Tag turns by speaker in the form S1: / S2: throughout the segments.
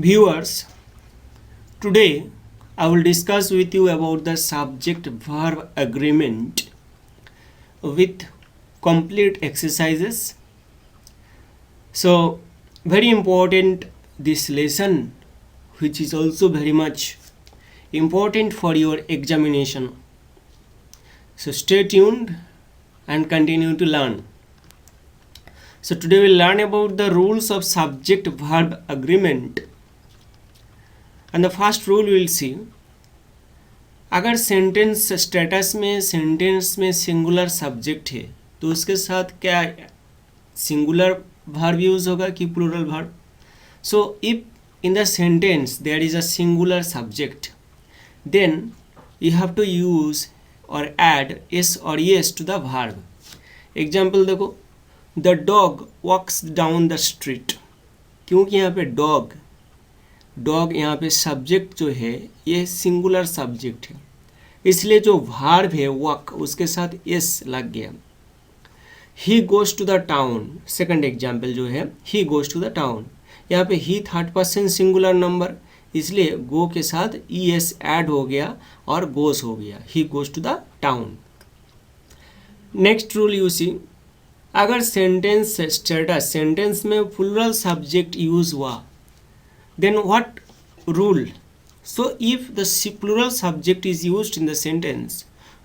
S1: Viewers, today I will discuss with you about the subject verb agreement with complete exercises. So, very important this lesson, which is also very much important for your examination. So, stay tuned and continue to learn. So, today we'll learn about the rules of subject verb agreement. And the first rule we'll see, अगर sentence status में singular subject है तो उसके साथ क्या singular verb use होगा कि plural verb. So if in the sentence there is a singular subject then you have to use और ऐड एस और es to the verb. Example देखो, the dog walks down the street. क्योंकि यहाँ पे dog यहाँ पे subject जो है ये सिंगुलर सब्जेक्ट है, इसलिए जो वर्ब है वॉक उसके साथ एस लग गया. He goes to the town, second example जो है he goes to the town. यहाँ पे ही थर्ड पर्सन सिंगुलर नंबर, इसलिए गो के साथ ई एस ऐड हो गया और गोज हो गया, he goes to the town. Next rule you see, अगर सेंटेंस स्टेटस सेंटेंस में प्लूरल सब्जेक्ट यूज हुआ then what rule? So if the plural subject is used in the sentence,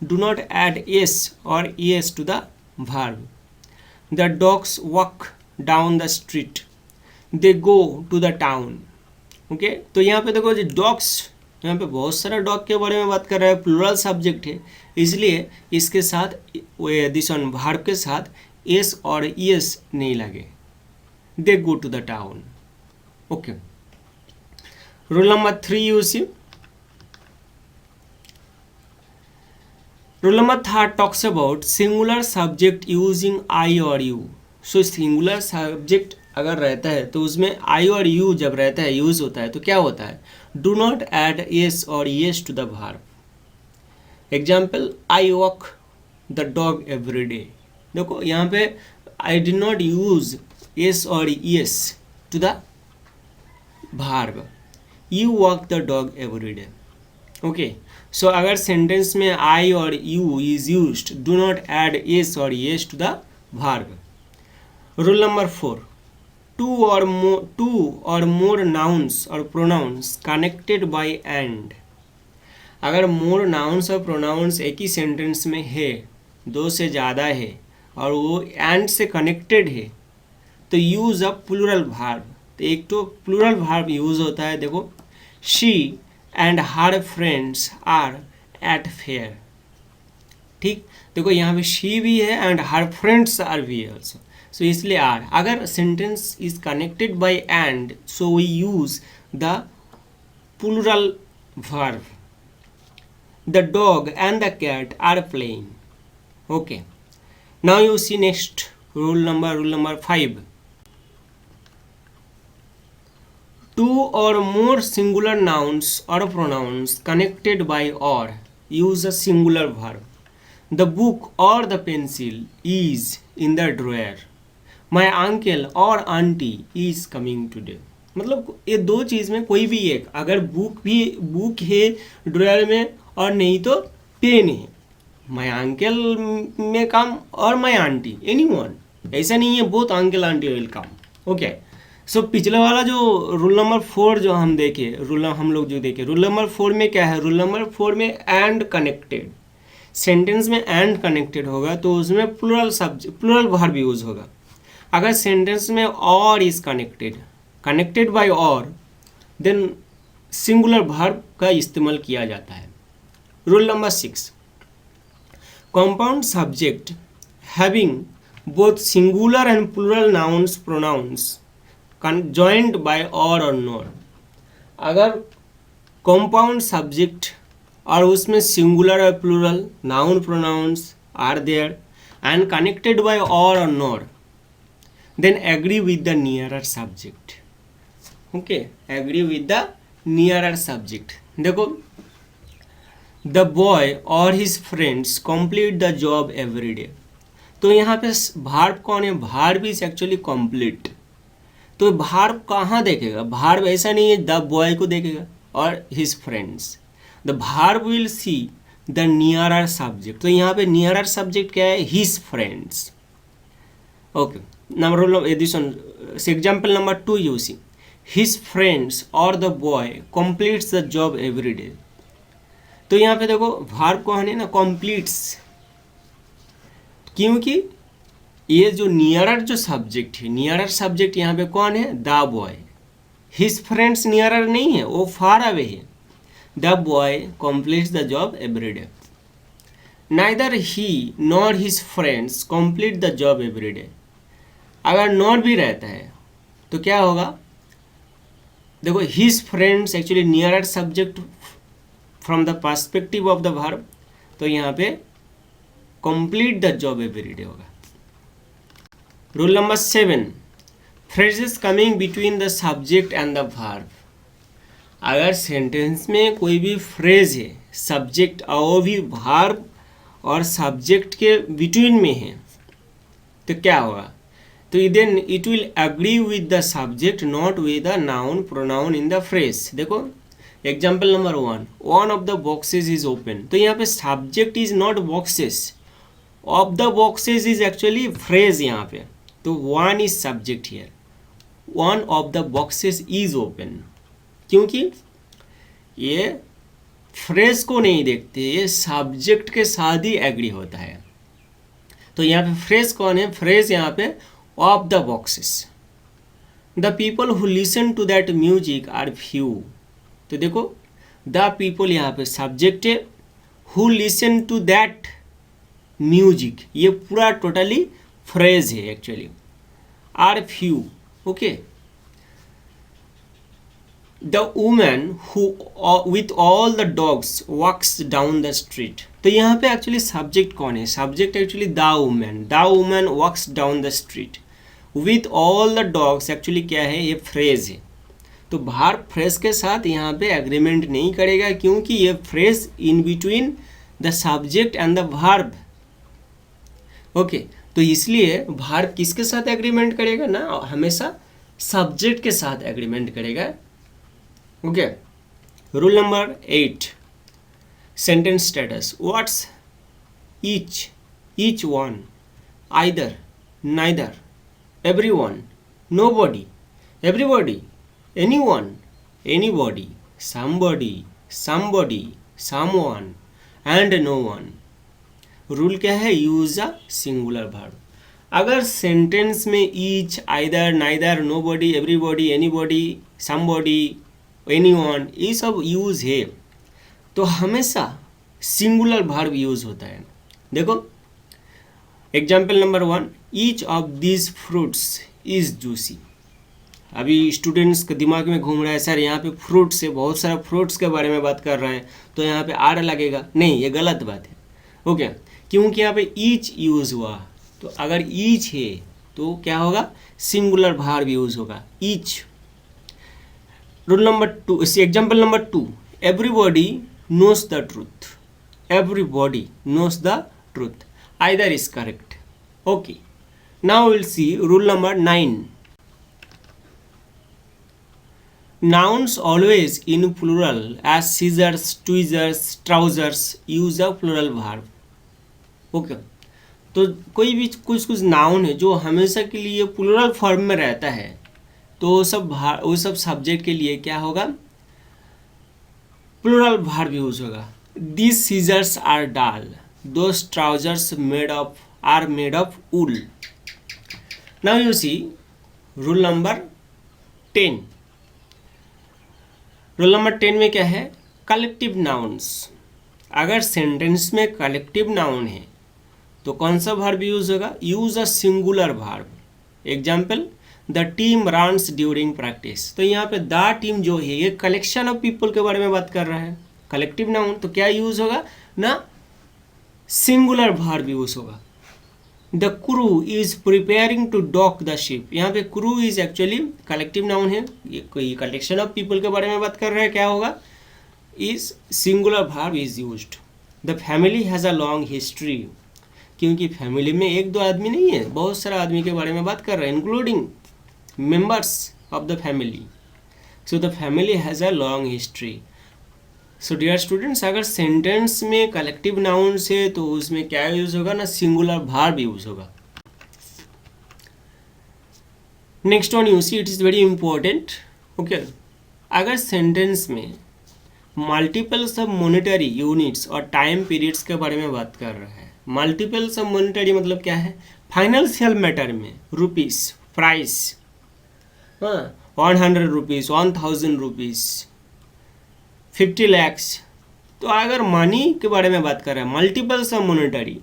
S1: do not add s or es to the verb. The dogs walk down the street, they go to the town. Okay, तो यहाँ पे देखो जो dogs, यहाँ पे बहुत सारा dog के बारे में बात कर रहा है, प्लूरल सब्जेक्ट है, इसलिए इसके साथ दिस वन वर्ब के साथ एस और एस नहीं लगे. They go to the town. Okay, rule number 3 you see. Rule number 3 talks about singular subject using I or you. So singular subject अगर रहता है तो उसमें I और you जब रहता है यूज होता है तो क्या होता है, do not add s और yes to the verb. Example, I walk the dog every day. देखो यहाँ पे I did not use s और yes to the verb. You walk the dog every day. Okay, so अगर sentence में I और you is used, do not add s or yes to the verb. Rule number 4, two or more nouns or pronouns connected by and. अगर more nouns और pronouns एक ही sentence में है, दो से ज़्यादा है और वो and से कनेक्टेड है तो यूज अ प्लूरल वर्ब. तो एक तो प्लूरल वर्ब यूज होता है, देखो she and her friends are at fair. ठीक, देखो यहाँ पे शी भी है एंड हर फ्रेंड्स आर भी है ऑल्सो, सो इसलिए आर. अगर sentence is connected by and so we use the plural verb. The dog and the cat are playing. Okay, now you see next rule number 5. Two or more singular nouns or pronouns connected by or use a singular verb. The book or the pencil is in the drawer. My uncle or auntie is coming today. मतलब ये दो चीज़ में कोई भी एक, अगर book है dryer में और नहीं तो पेन है, माई अंकल में कम और माई आंटी एनी वन, ऐसा नहीं है both uncle aunty will come. Okay, so पिछले वाला जो रूल नंबर 4 जो हम देखे, रूल नंबर 4 में क्या है, रूल नंबर 4 में एंड कनेक्टेड, सेंटेंस में एंड कनेक्टेड होगा तो उसमें प्लूरल वर्ब यूज होगा. अगर सेंटेंस में और इज कनेक्टेड बाय और, देन सिंगुलर वर्ब का इस्तेमाल किया जाता है. Rule number 6, compound subject having both singular and plural nouns pronouns joined by or not. अगर कंपाउंड सब्जेक्ट और उसमें सिंगुलर और plural noun pronouns are there and connected by और not, then agree with the nearer subject. Okay, agree with the nearer subject. देखो, the boy और his friends complete the job every day. तो यहाँ पे verb कौन है, verb is actually complete. तो verb कहाँ देखेगा, भार्ब ऐसा नहीं है द बॉय को देखेगा और his friends, the verb will see the nearer subject. तो यहाँ पे नियरर सब्जेक्ट क्या है, his friends. Okay, number addition example number 2 you see, his friends और the boy completes the job every day. तो यहाँ पे देखो भार्ब कौन है ना, कंप्लीट्स, क्योंकि ये जो नियरर जो सब्जेक्ट है, नियरर सब्जेक्ट यहाँ पे कौन है, the boy. His friends nearer नहीं है, वो फार अवे है। The boy completes the job every day. Neither he nor his friends complete the job every day. अगर नॉट भी रहता है तो क्या होगा, देखो his friends actually nearer subject from the perspective of the verb, तो यहाँ पे complete the job every day होगा। Rule number 7, phrases coming between the subject and the verb. अगर सेंटेंस में कोई भी फ्रेज है, सब्जेक्ट और वो भी वर्ब और सब्जेक्ट के बिटवीन में है, तो क्या होगा, तो then it will agree with the subject not with the noun pronoun in the phrase. देखो example number 1, one of the boxes is open. तो यहाँ पे subject is not boxes, of the boxes is actually phrase यहाँ पे, तो one is subject here, one of the boxes is open, क्योंकि ये phrase को नहीं देखते, ये सब्जेक्ट के साथ ही एग्री होता है। तो यहाँ पे फ्रेज कौन है, फ्रेज यहाँ पे of the boxes. The people who listen to that music are few. तो देखो द पीपल यहाँ पे सब्जेक्ट है, who listen to that music ये पूरा टोटली फ्रेज है actually, are few. Okay, the women who with all the dogs walks down the street. तो यहाँ पे एक्चुअली सब्जेक्ट कौन है, subject actually the women walks down the street. With all the dogs actually क्या है, ये phrase है, तो वर्ब फ्रेज के साथ यहाँ पे एग्रीमेंट नहीं करेगा, क्योंकि ये phrase in between the subject and the verb. Okay, तो इसलिए वर्ब किसके साथ एग्रीमेंट करेगा ना, हमेशा सब्जेक्ट के साथ एग्रीमेंट करेगा। Okay, rule number 8, sentence status. What's each one, either, neither, everyone, nobody, everybody, anyone, anybody, somebody, someone, and no one। Rule क्या है, यूज अ सिंगुलर वर्ब। अगर सेंटेंस में each, either, neither, nobody, everybody, anybody, somebody, anyone ये सब use है, तो हमेशा singular verb use होता है। देखो example number 1, each of this fruits is juicy. अभी स्टूडेंट्स के दिमाग में घूम रहा है, सर यहाँ पे फ्रूट्स है, बहुत सारा फ्रूट्स के बारे में बात कर रहे हैं, तो यहाँ पे आर लगेगा। नहीं, ये गलत बात है। ओके, क्योंकि यहाँ पे ईच यूज हुआ, तो अगर ईच है तो क्या होगा, सिंगुलर वर्ब यूज होगा, each. Rule number 2, example number 2, everybody knows the truth. Everybody knows the truth, either is correct। Okay, now we'll see rule number 9, nouns always in plural as scissors, tweezers, trousers use a plural verb। Okay, तो कोई भी कुछ noun है जो हमेशा के लिए plural form में रहता है, तो वो सब सब्जेक्ट के लिए क्या होगा, प्लूरल वर्ब यूज होगा। These scissors are dull, those trousers are made of wool। Now you see rule number 10। Rule number 10 में क्या है, कलेक्टिव नाउन्स। अगर सेंटेंस में कलेक्टिव नाउन है तो कौन सा वर्ब यूज होगा, use a singular verb. Example, the team runs during practice. तो यहाँ पे द टीम जो है ये कलेक्शन ऑफ पीपल के बारे में बात कर रहा है, कलेक्टिव नाउन, तो क्या यूज होगा ना, सिंगुलर वर्ब यूज होगा। The crew is preparing to dock the ship. यहाँ पे crew is actually collective noun है, ये कोई कलेक्शन ऑफ पीपल के बारे में बात कर रहे हैं, क्या होगा, is singular verb is used. The family has a long history, क्योंकि फैमिली में एक दो आदमी नहीं है, बहुत सारा आदमी के बारे में बात कर रहे हैं, including members of the family. So the family has a long history. So dear students, अगर सेंटेंस में कलेक्टिव नाउन्स है तो उसमें क्या यूज होगा ना, सिंगुलर वर्ब यूज होगा. Next one you see, it is very important. Okay, अगर सेंटेंस में मल्टीपल सब मॉनेटरी यूनिट्स और टाइम पीरियड्स के बारे में बात कर रहा है. मल्टीपल सब मॉनेटरी मतलब क्या है, फाइनेंशियल मैटर में रुपीस, प्राइस, हाँ, 100 रुपीज़, 1000 रुपीज़, 50 lakhs. तो अगर मनी के बारे में बात कर रहा है, मल्टीपल सब मॉनेटरी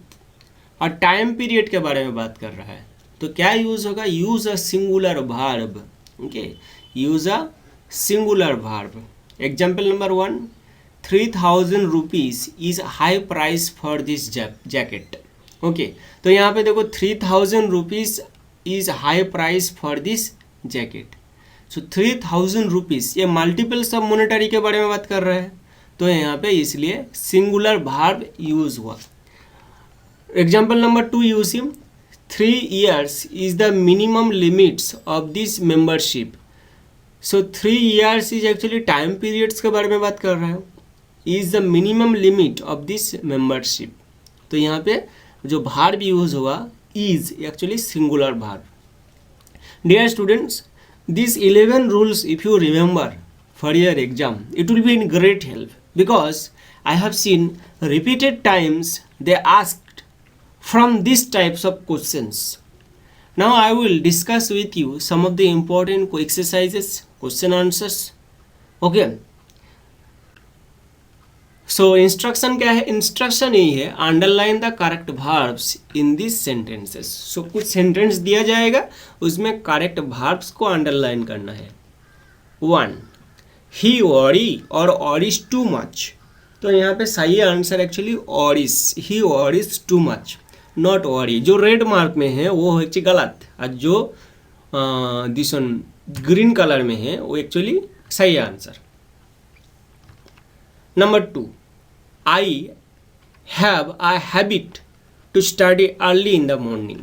S1: और टाइम पीरियड के बारे में बात कर रहा है, तो क्या यूज़ होगा, use a singular verb. Okay, use a singular verb. Example number 1, 3000 rupees is high price for this jacket. Okay, तो यहाँ पे देखो 3000 rupees is high price for this jacket. So 3000 rupees ये मल्टीपल सब मॉनेटरी के बारे में बात कर रहा है, तो यहाँ पे इसलिए सिंगुलर वर्ब यूज़ हुआ. Example number 2 you see, 3 years is the minimum limits of this membership. So 3 years is actually time periods के बारे में बात कर रहा है. Is the minimum limit of this membership. तो यहाँ पे जो वर्ब यूज हुआ is actually singular verb. Dear students, these 11 rules if you remember for your exam, it will be in great help, because I have seen repeated times they asked from these types of questions. Now I will discuss with you some of the important exercises, question answers. Okay, so instruction क्या है, instruction यही है, underline the correct verbs in this sentences. So कुछ sentence दिया जाएगा, उसमें correct verbs को underline करना है. 1, ही worry और worries too much. तो यहाँ पे सही answer actually worries, he worries too much, not worry. जो रेड मार्क में है वो एक्चुअली गलत, और जो दिस वन ग्रीन कलर में है वो एक्चुअली सही answer. Number 2, I have a habit to study early in the morning.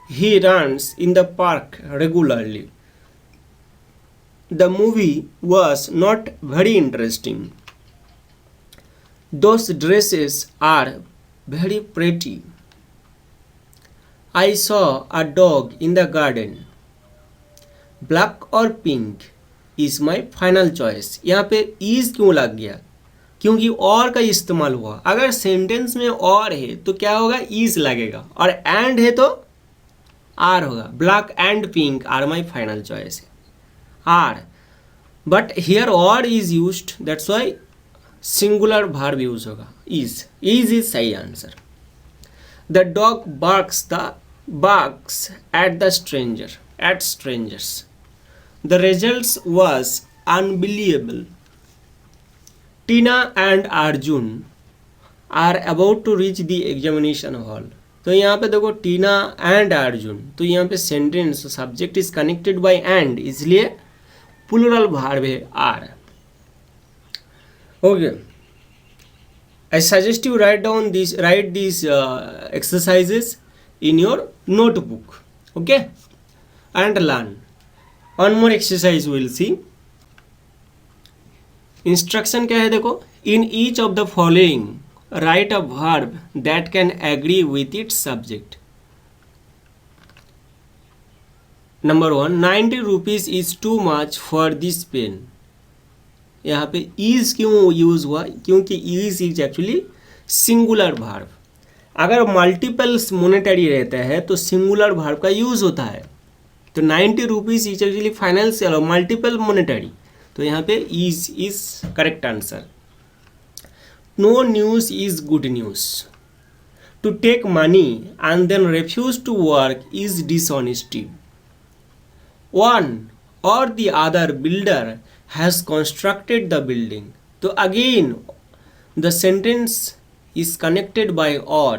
S1: He runs in the park regularly. The movie was not very interesting. Those dresses are very pretty. I saw a dog in the garden. Black or pink is my final choice. यहाँ पे is क्यों लग गया, क्योंकि और का इस्तेमाल हुआ. अगर सेंटेंस में और है तो क्या होगा, इज़ लगेगा, और एंड है तो आर होगा. Black and pink are my final choice है, are. But here or is used, that's why singular verb use होगा, इज. इज सही आंसर. The dog barks at strangers. The results was unbelievable. Tina and Arjun are about to reach the examination hall. तो यहाँ पे देखो टीना and Arjun, तो यहाँ पे sentence subject is connected by and, इसलिए प्लूरल वर्ब है are. Okay, I suggest you write these exercises in your notebook. Okay, and learn. One more exercise we will see. Instruction क्या है देखो, in each of the following write a verb that can agree with its subject. Number 1, 90 rupees is too much for this pen. यहाँ पे is क्यों use हुआ, क्योंकि is actually singular verb. अगर multiples monetary रहता है तो सिंगुलर वर्ब का यूज होता है. तो 90 रुपीज़ इज एक्चुअली फाइनेंशियल और मल्टीपल मोनेटरी, तो यहाँ पे is correct answer. No news is good news. To take money and then refuse to work is dishonesty. One और the other builder has constructed the building. तो again the sentence is connected by or.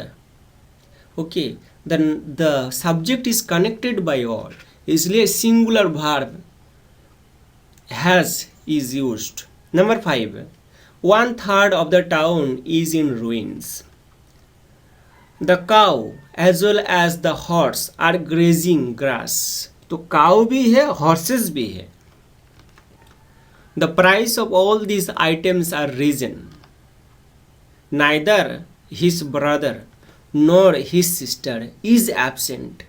S1: Okay, then the subject is connected by or, इसलिए singular verb has is used. Number 5, 1/3 of the town is in ruins. The cow as well as the horse are grazing grass. तो cow भी है, horses भी है. The price of all these items are reason. Neither his brother nor his sister is absent.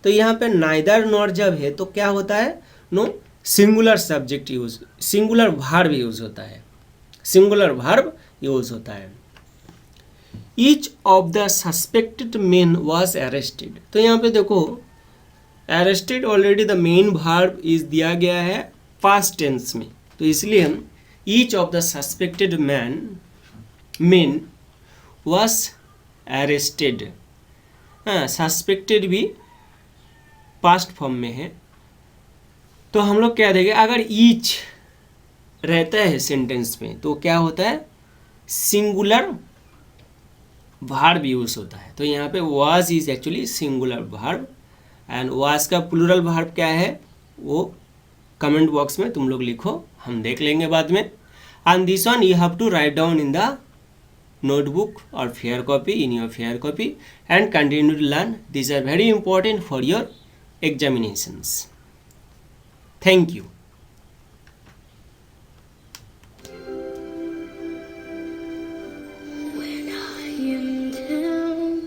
S1: तो यहाँ पे neither nor जब है तो क्या होता है, no singular subject use, singular verb use होता है, सिंगुलर वर्ब यूज होता है. Each of the suspected men was arrested. तो यहाँ पे देखो arrested already the men verb is दिया गया है पास्ट टेंस में, तो इसलिए हम each of the suspected men was arrested. हाँ, सस्पेक्टेड भी पास्ट फॉर्म में है, तो हम लोग क्या देंगे, अगर ईच रहता है सेंटेंस में तो क्या होता है, सिंगुलर वर्ब यूज होता है. तो यहाँ पे was is actually singular verb and was का प्लूरल वर्ब क्या है वो कमेंट बॉक्स में तुम लोग लिखो, हम देख लेंगे बाद में. And this one you have to write down in the notebook or fair copy, in your fair copy, and continue to learn. These are very important for your examinations. Thank you.
S2: When I am down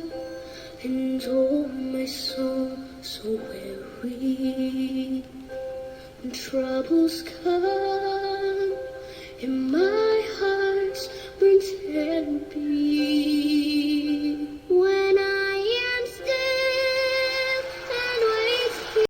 S2: and oh my soul so weary, when troubles come